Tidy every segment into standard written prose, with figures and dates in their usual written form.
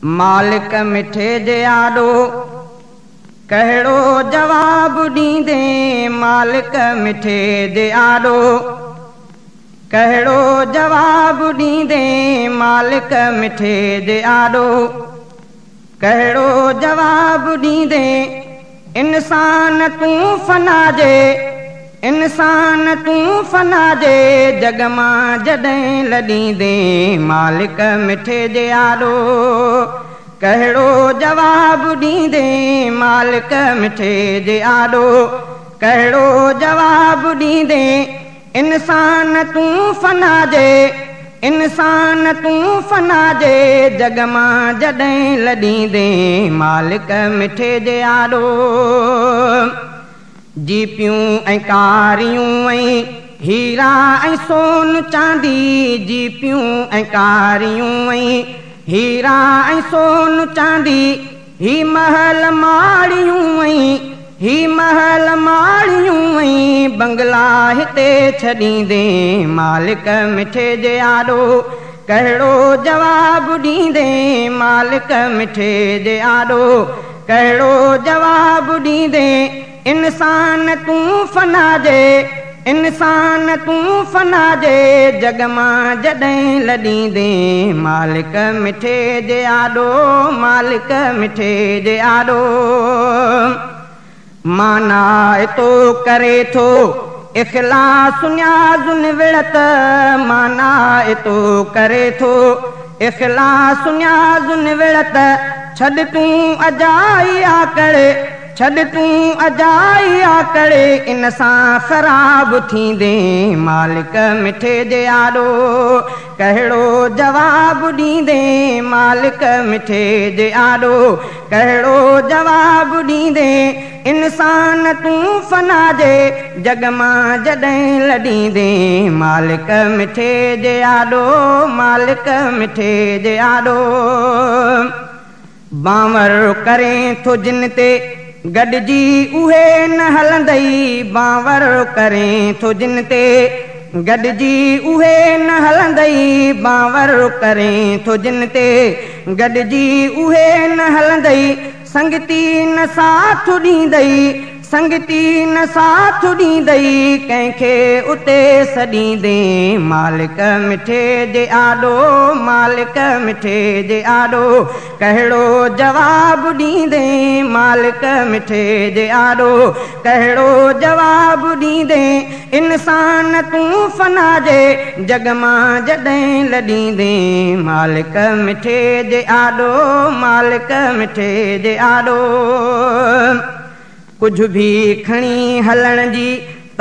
मालिक मिठे जे आॾो कहिड़ो जवाबु ॾींदे। मालिक मिठे जे आॾो कहिड़ो जवाबु ॾींदे। मालिक मिठे जे आॾो कहिड़ो जवाबु ॾींदे। इंसान तूं फना जे इंसान तूं फना जे जग मां जॾहिं लॾींदे। मालिक मिठे जे आॾो कहिड़ो जवाबु ॾींदे। मालिक मिठे जे आॾो कहिड़ो जवाबु ॾींदे। इंसान तूं फना जे इंसान तूं फना जे जग मां जॾहिं लॾींदे। मालिक मिठे जे आॾो जीपियूं ऐं कारियूं ऐं हीरा ऐं सोन चांदी। जीपियूं ऐं कारियूं ऐं हीरा ऐं सोन चांदी। ही महल माड़ियूं ऐं ही महल माड़ियूं ऐं बंगला हिते छॾींदे। मालिक मिठे जे आॾो कहिड़ो जवाबु ॾींदे। मालिक मिठे जे आॾो कहिड़ो जवाबु ॾींदे। इंसान तूं फना जे इंसान तूं फना जे जग मां जॾहिं लॾींदे। मालिक मिठे जे आॾो मालिक मिठे जे आॾो माना तो करे थो इख़लास न्याज़ुन विड़त। माना तो करे थो इख़लास न्याज़ुन विड़त। छॾ तूं अजाई आकड़ छॾ तूं अजाई आकड़ इन सां ख़राबु थींदे। मालिक मिठे जे आॾो कहिड़ो जवाबु ॾींदे। मालिक मिठे जे आॾो कहिड़ो जवाबु ॾींदे। इंसान तूं फना जे जग मां जॾहिं लॾींदे। मालिक मिठे जे आॾो मालिक मिठे जे आॾो बांवर करें थो जिन ते गॾिजी उहे न हलंदई। बांवर करें थो जिन ते गॾिजी उहे न हलंदई। बांवर करें थो जिन ते गॾिजी उहे न हलंदई। संगती न साथ ॾींदई संगती न साथ ॾींदई कंहिंखे उते सॾींदे। मालिक मिठे जे आॾो मालिक मिठे जे आॾो कहिड़ो जवाबु ॾींदे। मालिक मिठे जे आॾो कहिड़ो जवाबु ॾींदे। इंसान तूं फना जे जग मां जॾहिं लॾींदे। मालिक मिठे जे आॾो मालिक मिठे जे आॾो कुझु बि खणी हलण जी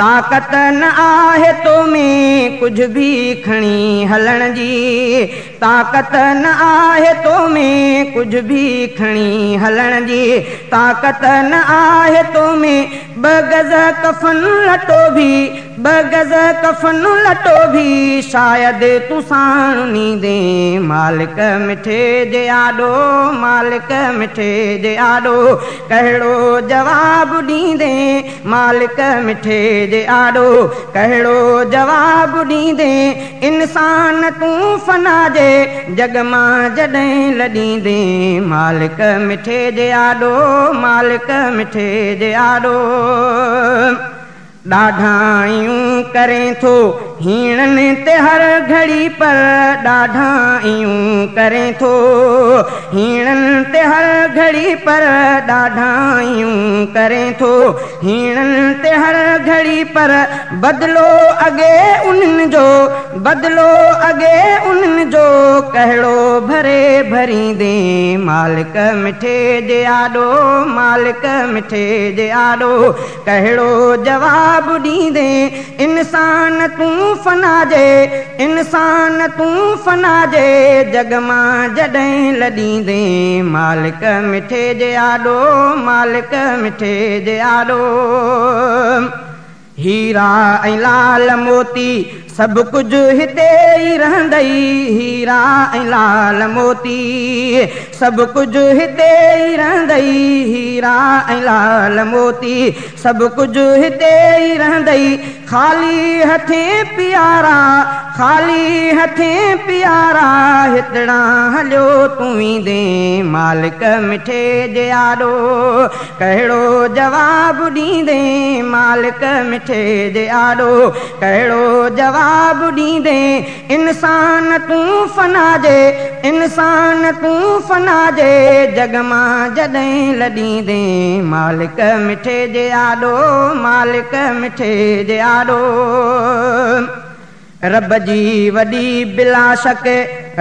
ताक़त न आहे तो में। कुझु बि खणी हलण जी ताक़त न आहे तो में। कुझु बि खणी हलण जी ताक़त न आहे तो में। ॿ गज़ कफ़न लटो भी ॿ गज़ कफ़न लटो भी शायदि तूं साण ॾींदे। मालिक मिठे जे आॾो मालिक मिठे जे आॾो कहिड़ो जवाबु ॾींदे। मालिक मिठे जे आॾो कहिड़ो जवाबु ॾींदे। इंसान तूं फना जे जग मां जॾहिं लॾींदे। मालिक मिठे जे आॾो मालिक मिठे जे आॾो ॾाढायूं करें थो हीणनि ते हर घड़ी पर। ॾाढायूं करें थो हीणनि ते हर घड़ी पर। ॾाढायूं करें थो हीणनि ते हर घड़ी पर। बदिलो अॻे उन्हनि जो बदिलो अॻे उन्हनि जो कहिड़ो भरे भरींदे। मालिक मिठे जे आॾो मालिक मिठे जे आॾो कहिड़ो जवाबु ॾींदे। इंसान तूं फना जे इंसान तूं फना जे जग मां जॾहिं लॾींदे। मालिक मिठे जे आॾो मालिक मिठे जे आॾो हीरा ऐं लाल मोती सब कुछ हिते ही रहंदई हीरा ऐं लाल मोती सब कुछ हिते ही रहंदई हीरा ऐं लाल मोती सब कुछ हिते ही रहंदई खाली हथें प्यारा खाली हथें प्यारा हितड़ा हलियो तूं दे मालिक मिठे जे आॾो कहिड़ो जवाब ॾींदे मालिक मिठे जे आॾो कहिड़ो जवाब ॾींदे इंसान तूं फना जे इंसान तूं फना जे जग मां जॾहिं लॾींदे मालिक मिठे जे आॾो मालिक मिठे जे आॾो रब जी वॾी बिला शक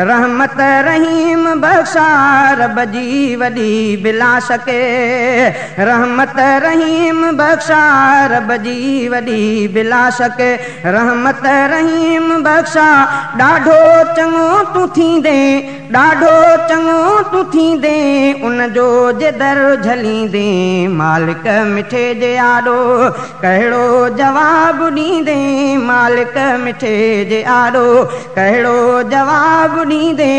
रहमत रहीम बख्शा रब जी वॾी बिला शक रहमत रहीम बख्शा रब जी वॾी बिला शक रहमत रहीम बख्शा ॾाढो चङो तूं थींदे ॾाढो चङो तूं थींदे उन जो जे दर झलींदे मालिक मिठे जे आॾो कहिड़ो जवाब ॾींदे मालिक मिठे जे आॾो कहिड़ो जवाब ॾींदे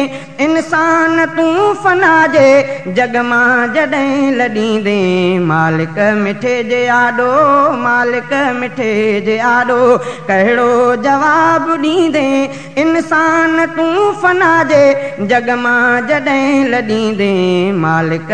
इंसान तूं फना जे जग मां जॾहिं लॾींदे मालिक मिठे जे आॾो मालिक मिठे जे आॾो कहिड़ो जवाब ॾींदे इंसान तूं फना जे जग मां जॾहिं लॾींदे मालिक